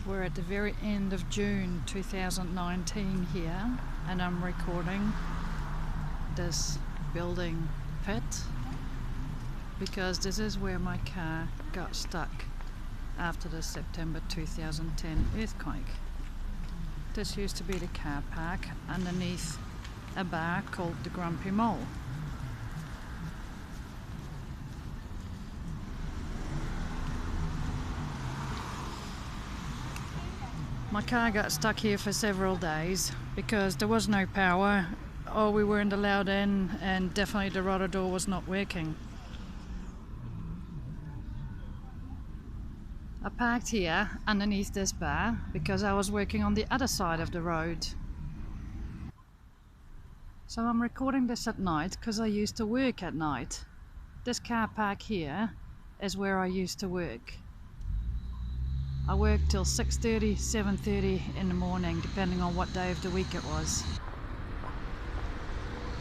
We're at the very end of June 2019 here, and I'm recording this building pit because this is where my car got stuck after the September 2010 earthquake. This used to be the car park underneath a bar called the Grumpy Mole. My car got stuck here for several days because there was no power, or we weren't allowed in, and definitely the rotor door was not working. I parked here underneath this bar because I was working on the other side of the road. So I'm recording this at night because I used to work at night. This car park here is where I used to work. I worked till 6:30, 7:30 in the morning, depending on what day of the week it was.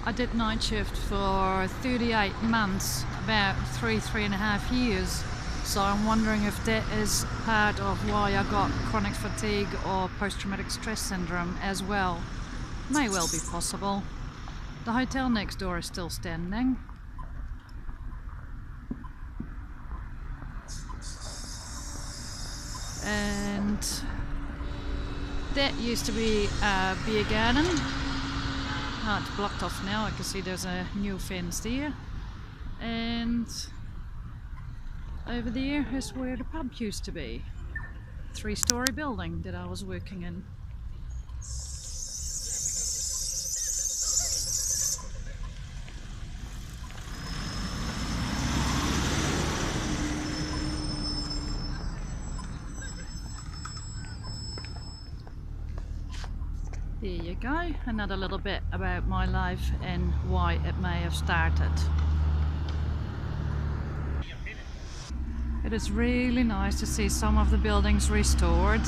I did night shift for 38 months, about three and a half years. So I'm wondering if that is part of why I got chronic fatigue or post-traumatic stress syndrome as well. May well be possible. The hotel next door is still standing. And that used to be a beer garden. Oh, it's blocked off now. I can see there's a new fence there. And over there is where the pub used to be. 3-story building that I was working in. There you go, another little bit about my life and why it may have started. It is really nice to see some of the buildings restored,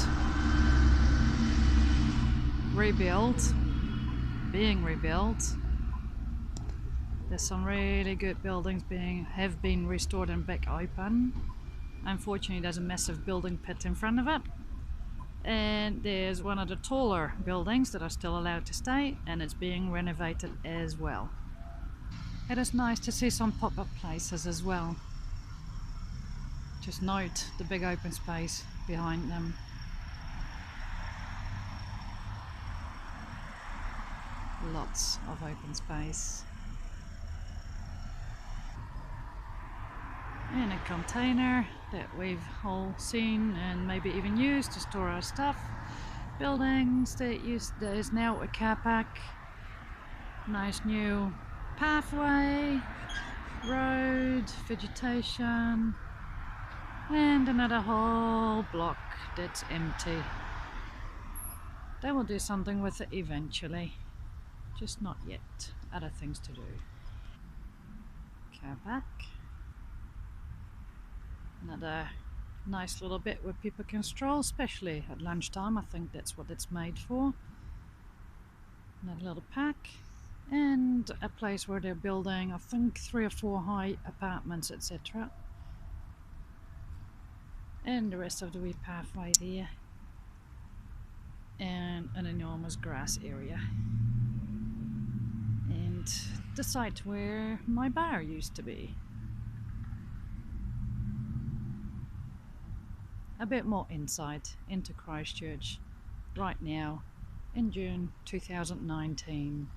rebuilt, being rebuilt. There's some really good buildings have been restored and back open. Unfortunately, there's a massive building pit in front of it. And there's one of the taller buildings that are still allowed to stay, and it's being renovated as well. It is nice to see some pop-up places as well. Just note the big open space behind them. Lots of open space. And a container that we've all seen and maybe even used to store our stuff. Buildings there is now a car park. Nice new pathway, road, vegetation, and another whole block that's empty. They will do something with it eventually, just not yet. Other things to do. Car park. Another nice little bit where people can stroll, especially at lunchtime. I think that's what it's made for. Another little park, and a place where they're building, I think, 3 or 4 high apartments, etc. And the rest of the wee pathway there, and an enormous grass area, and the site where my bar used to be. A bit more insight into Christchurch right now in June 2019.